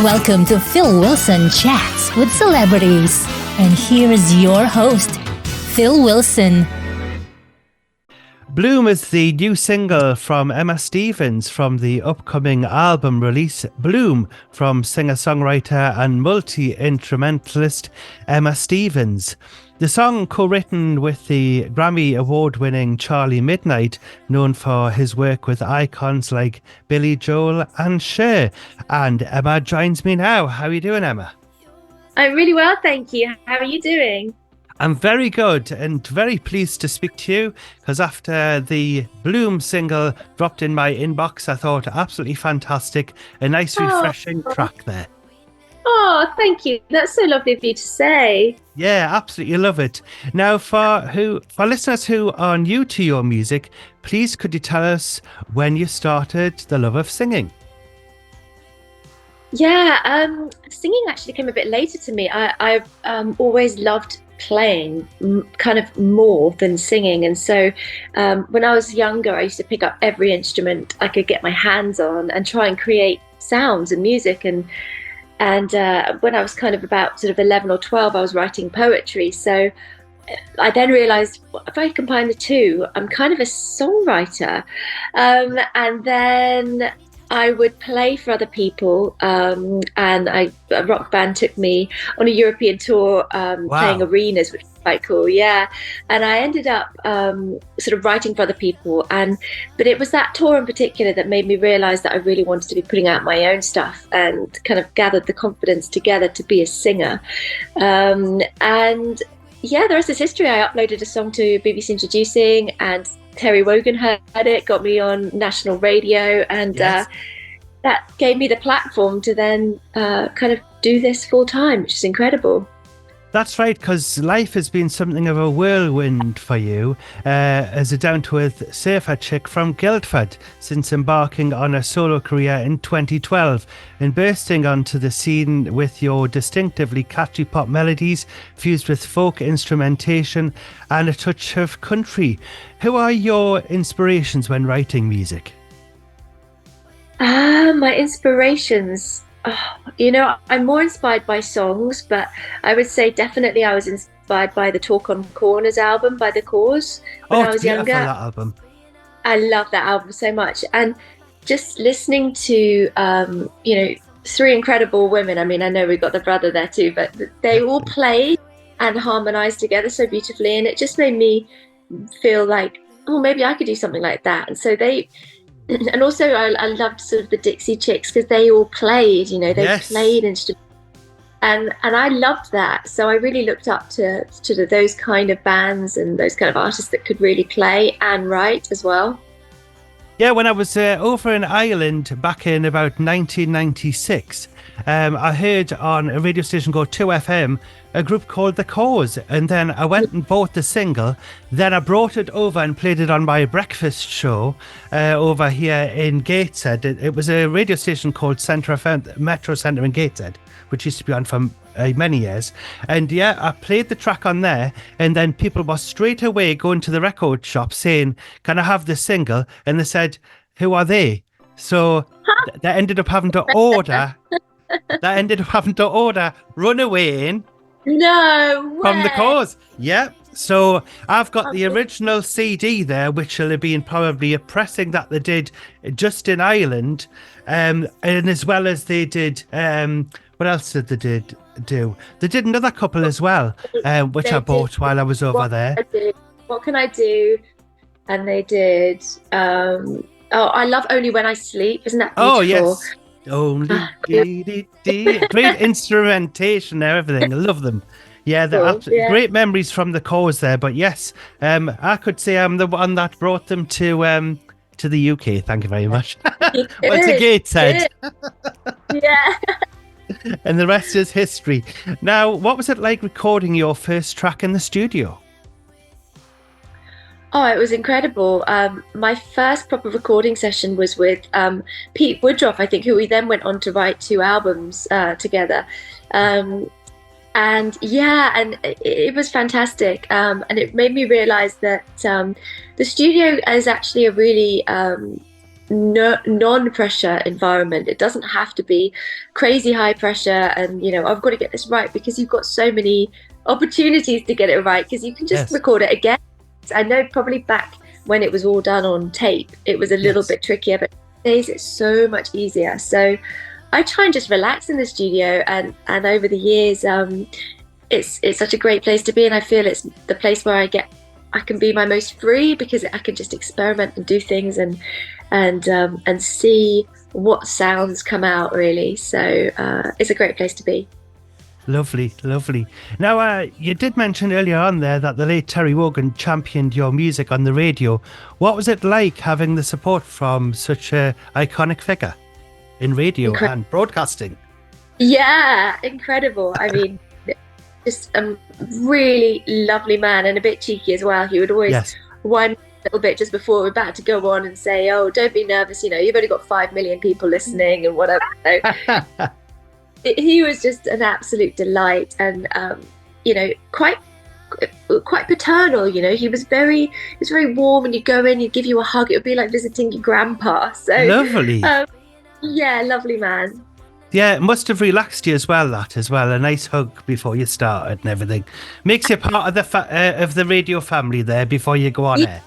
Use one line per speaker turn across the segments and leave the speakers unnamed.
Welcome to Phil Wilson Chats with Celebrities. And here is your host, Phil Wilson.
Bloom is the new single from Emma Stevens from the upcoming album release Bloom from singer-songwriter and multi-instrumentalist Emma Stevens. The song, co-written with the Grammy Award-winning Charlie Midnight, known for his work with icons like Billy Joel and Cher. And Emma joins me now. How are you doing, Emma?
I'm really well, thank you. How are you doing?
I'm very good and very pleased to speak to you, because after the Bloom single dropped in my inbox, I thought absolutely fantastic. A nice, refreshing track there.
Oh, thank you. That's so lovely of you to say.
Yeah, absolutely love it. Now, for listeners who are new to your music, please could you tell us when you started the love of singing?
Yeah, singing actually came a bit later to me. I've always loved playing kind of more than singing, and so when I was younger, I used to pick up every instrument I could get my hands on and try and create sounds and music. And when I was kind of about sort of 11 or 12, I was writing poetry. So I then realised, if I combine the two, I'm kind of a songwriter. And then I would play for other people, and a rock band took me on a European tour, playing arenas, which was quite cool, yeah. And I ended up sort of writing for other people, but it was that tour in particular that made me realise that I really wanted to be putting out my own stuff, and kind of gathered the confidence together to be a singer. And yeah, the rest is history. I uploaded a song to BBC Introducing, and Terry Wogan heard it, got me on national radio, and yes. That gave me the platform to then kind of do this full time, which is incredible.
That's right, because life has been something of a whirlwind for you as a down-to-earth surfer chick from Guildford, since embarking on a solo career in 2012 and bursting onto the scene with your distinctively catchy pop melodies fused with folk instrumentation and a touch of country. Who are your inspirations when writing music?
My inspirations... I'm more inspired by songs, but I would say definitely I was inspired by the Talk on Corners album by the Corrs when I was younger.
That album.
I love that album so much, and just listening to three incredible women. I mean, I know we've got the brother there too, but they all played and harmonized together so beautifully, and it just made me feel like, oh, maybe I could do something like that. And so and also I loved sort of the Dixie Chicks, because they all played, played instruments, and I loved that. So I really looked up to those kind of bands and those kind of artists that could really play and write as well.
Yeah, when I was over in Ireland back in about 1996, I heard on a radio station called 2FM a group called the Corrs, and then I went and bought the single. Then I brought it over and played it on my breakfast show over here in Gateshead. It was a radio station called Metro Centre in Gateshead, which used to be on for many years. And yeah, I played the track on there, and then people were straight away going to the record shop saying, "Can I have this single?" And they said, "Who are they?" So they ended up having to order. Runaway In.
No way.
From the Corrs. Yeah. So I've got the original CD there, which will have been probably a pressing that they did just in Ireland. And as well as they did, what else did they do? They did another couple as well, which I bought while I was over there.
What Can I Do? And they did, I love Only When I Sleep. Isn't that beautiful?
Oh, yes. Only great instrumentation there, everything. I love them. Yeah, they're absolutely great memories from the Corrs there. But yes, I could say I'm the one that brought them to the UK. Thank you very much. Well, to Gateshead.
Yeah.
And the rest is history. Now, what was it like recording your first track in the studio?
Oh, it was incredible. My first proper recording session was with Pete Woodruff, I think, who we then went on to write 2 albums together. And it was fantastic. And it made me realise that the studio is actually a really non-pressure environment. It doesn't have to be crazy high pressure and, I've got to get this right, because you've got so many opportunities to get it right, because you can just record it again. I know probably back when it was all done on tape, it was a little bit trickier, but these days it's so much easier. So I try and just relax in the studio, and over the years, it's such a great place to be, and I feel it's the place where I can be my most free, because I can just experiment and do things and see what sounds come out, really. So it's a great place to be.
Lovely, lovely. Now, you did mention earlier on there that the late Terry Wogan championed your music on the radio. What was it like having the support from such an iconic figure in radio and broadcasting?
Yeah, incredible. I mean, just a really lovely man, and a bit cheeky as well. He would always wind a little bit just before we're about to go on and say, "Oh, don't be nervous. You've only got 5 million people listening," and whatever. So, he was just an absolute delight, and quite paternal. He was very warm, and you'd go in, he'd give you a hug. It would be like visiting your grandpa. So
lovely.
Yeah, lovely man.
Yeah, it must have relaxed you as well. A nice hug before you started and everything makes you part of the radio family there before you go on air.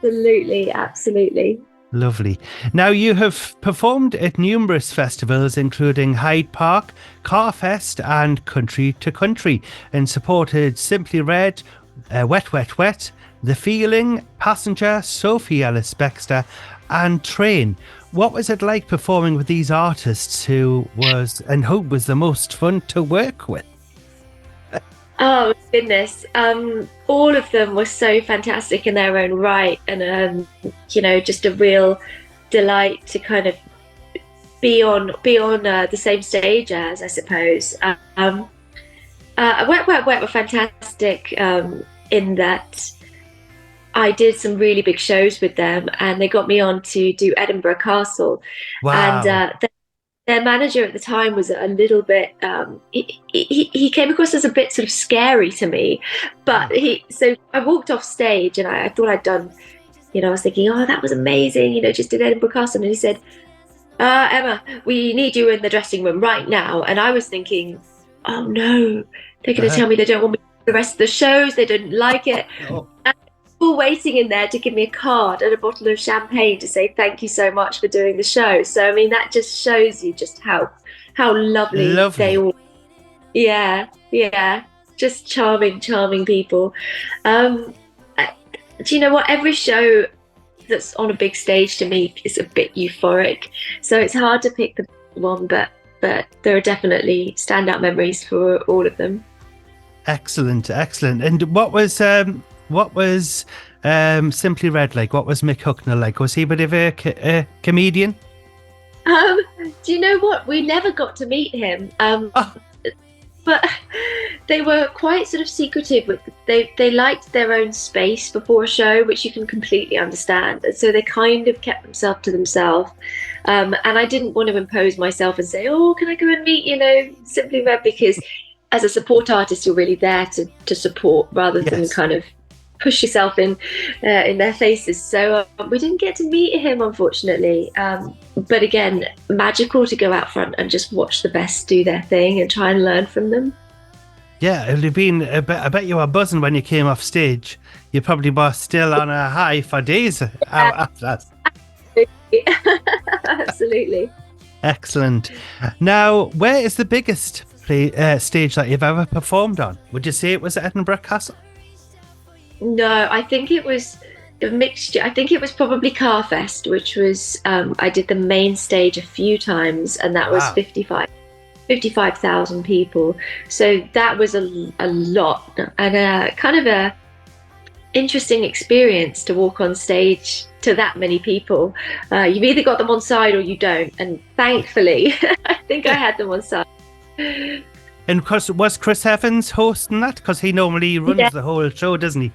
Absolutely.
Lovely. Now, you have performed at numerous festivals, including Hyde Park, Carfest and Country to Country, and supported Simply Red, Wet Wet Wet, The Feeling, Passenger, Sophie Ellis-Bextor and Train. What was it like performing with these artists? Who was the most fun to work with?
Oh goodness, all of them were so fantastic in their own right, and just a real delight to kind of be on the same stage as, I suppose. Wet Wet Wet were fantastic in that I did some really big shows with them, and they got me on to do Edinburgh Castle.
Wow.
And their manager at the time was a little bit, he came across as a bit sort of scary to me, but so I walked off stage, and I thought I'd done, I was thinking, oh, that was amazing, just did Edinburgh Castle, and he said, Emma, we need you in the dressing room right now. And I was thinking, oh no, they're going to tell me they don't want me to do the rest of the shows, they didn't like it. And people waiting in there to give me a card and a bottle of champagne to say thank you so much for doing the show. So I mean, that just shows you just how lovely they all. Yeah, just charming people. Do you know what? Every show that's on a big stage to me is a bit euphoric, so it's hard to pick the one, but there are definitely standout memories for all of them. Excellent.
And what was Simply Red like? What was Mick Hucknall like? Was he a bit of a comedian?
Do you know what? We never got to meet him. But they were quite sort of secretive. They liked their own space before a show, which you can completely understand. And so they kind of kept themselves to themselves. And I didn't want to impose myself and say, oh, can I go and meet, Simply Red? Because as a support artist, you're really there to support rather than kind of push yourself in their faces. So we didn't get to meet him, unfortunately. But again, magical to go out front and just watch the best do their thing and try and learn from them.
Yeah, it would have been, I bet you were buzzing when you came off stage. You probably were still on a high for days after that.
Absolutely.
Excellent. Now, where is the biggest stage that you've ever performed on? Would you say it was Edinburgh Castle?
No, I think it was a mixture. I think it was probably Carfest, which was, I did the main stage a few times, and that was 55,000 people. So that was a lot, and kind of a interesting experience to walk on stage to that many people. You've either got them on side or you don't, and thankfully, I think I had them on side.
And was Chris Evans hosting that? Because he normally runs the whole show, doesn't he?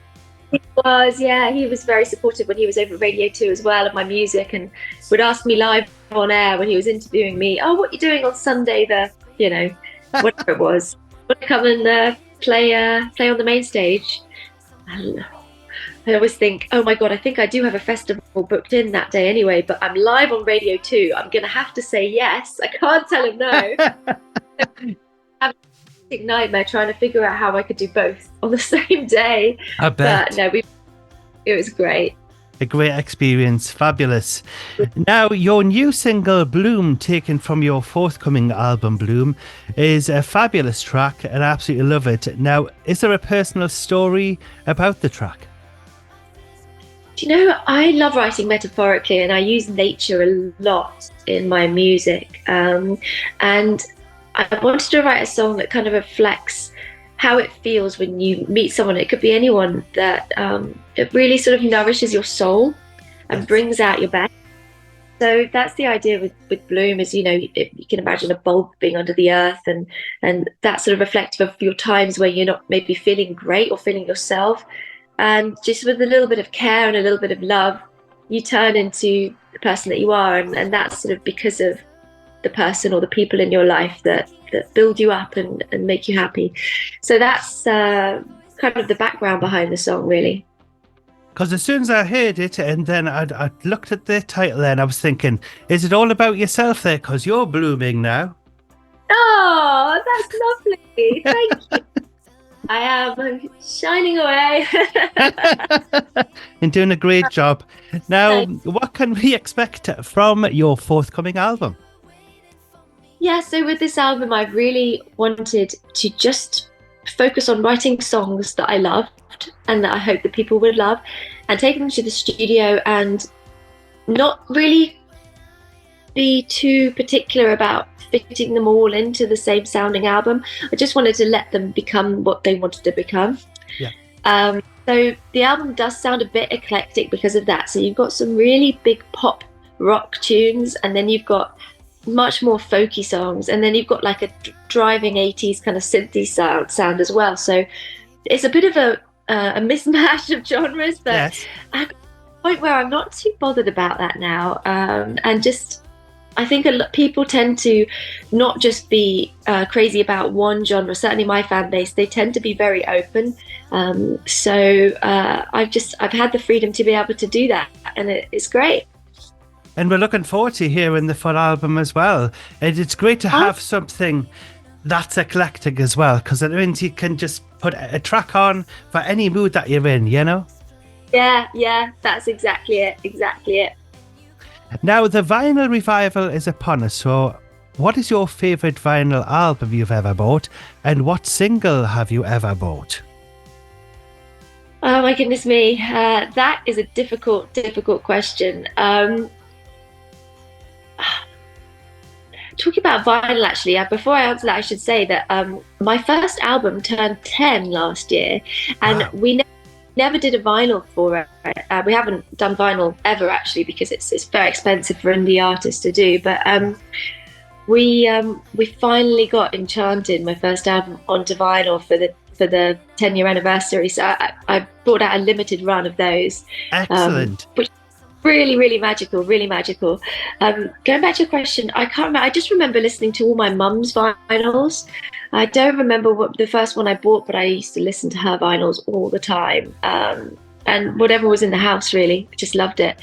He was, yeah. He was very supportive when he was over at Radio 2 as well of my music, and would ask me live on air when he was interviewing me, oh, what are you doing on Sunday, whatever it was. Want to come and play on the main stage? I always think, oh my God, I think I do have a festival booked in that day anyway, but I'm live on Radio 2. I'm going to have to say yes. I can't tell him no. I'm a nightmare trying to figure out how I could do both on the same day.
I bet.
But no, it was great.
A great experience. Fabulous. Now, your new single, Bloom, taken from your forthcoming album, Bloom, is a fabulous track and I absolutely love it. Now, is there a personal story about the track?
Do you know, I love writing metaphorically and I use nature a lot in my music. And I wanted to write a song that kind of reflects how it feels when you meet someone. It could be anyone that it really sort of nourishes your soul and brings out your best. So that's the idea with Bloom is, you can imagine a bulb being under the earth and that's sort of reflective of your times where you're not maybe feeling great or feeling yourself. And just with a little bit of care and a little bit of love, you turn into the person that you are. And that's sort of because of the person or the people in your life that build you up and make you happy. So that's kind of the background behind the song, really.
Because as soon as I heard it and then I looked at the title and I was thinking, is it all about yourself there? Because you're blooming now.
Oh, that's lovely. Thank you. I am shining away.
And doing a great job. Now, what can we expect from your forthcoming album?
Yeah, so with this album, I really wanted to just focus on writing songs that I loved and that I hope that people would love, and take them to the studio and not really be too particular about fitting them all into the same sounding album. I just wanted to let them become what they wanted to become. Yeah. So the album does sound a bit eclectic because of that. So you've got some really big pop rock tunes, and then you've got much more folky songs, and then you've got like a driving 80s kind of synthy sound as well. So it's a bit of a mismatch of genres, but yes. At a point where I'm not too bothered about that now, and just I think people tend to not just be crazy about one genre. Certainly my fan base, they tend to be very open. So I've had the freedom to be able to do that, and it's great.
And we're looking forward to hearing the full album as well. And it's great to have something that's eclectic as well, because it means you can just put a track on for any mood that you're in, you know?
Yeah, that's exactly it.
Now, the vinyl revival is upon us, so what is your favourite vinyl album you've ever bought, and what single have you ever bought?
Oh my goodness me, that is a difficult question. Talking about vinyl, actually, before I answer that, I should say that my first album turned 10 last year, and we never did a vinyl for it. We haven't done vinyl ever, actually, because it's very expensive for indie artists to do. But we finally got Enchanted, my first album, onto vinyl for the 10-year anniversary. So I brought out a limited run of those.
Excellent.
Which really magical. Going back to your question, I can't remember. I just remember listening to all my mum's vinyls. I don't remember what the first one I bought, but I used to listen to her vinyls all the time. And whatever was in the house, really, I just loved it.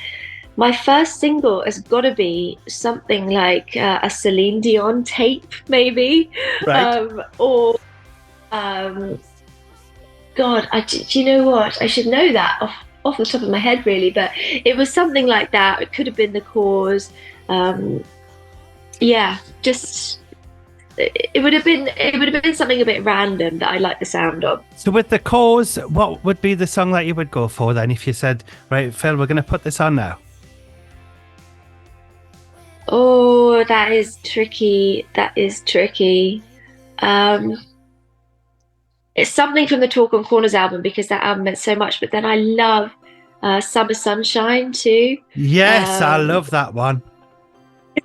My first single has got to be something like a Celine Dion tape, maybe.
Right.
God, do you know what? I should know that off the top of my head, really, but it was something like that. It could have been the Corrs. It would have been something a bit random that I like the sound of.
So with the Corrs, what would be the song that you would go for then if you said, right, Phil, we're going to put this on now?
Oh, that is tricky. It's something from the Talk on Corners album, because that album meant so much. But then I love Summer Sunshine too.
Yes, I love that one.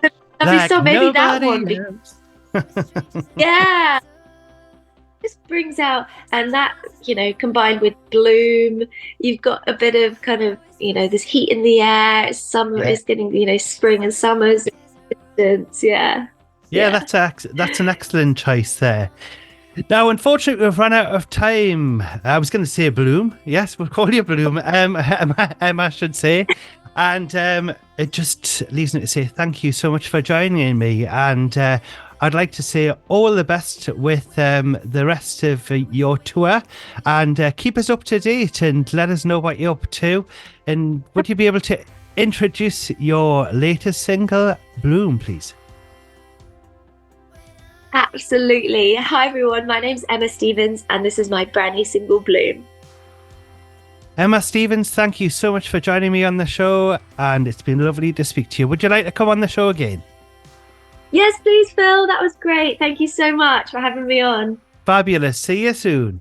So maybe that one. Yeah. Just brings out, and that, combined with Bloom, you've got a bit of kind of, there's heat in the air. Summer is getting, spring and summer's distance. Yeah.
Yeah, that's an excellent choice there. Now, unfortunately, we've run out of time. I was going to say Bloom. Yes, we'll call you Bloom, I should say. And it just leaves me to say thank you so much for joining me. And I'd like to say all the best with the rest of your tour. And keep us up to date and let us know what you're up to. And would you be able to introduce your latest single, Bloom, please?
Absolutely. Hi, everyone. My name's Emma Stevens, and this is my brand new single, Bloom.
Emma Stevens, thank you so much for joining me on the show, and it's been lovely to speak to you. Would you like to come on the show again?
Yes, please, Phil. That was great. Thank you so much for having me on.
Fabulous. See you soon.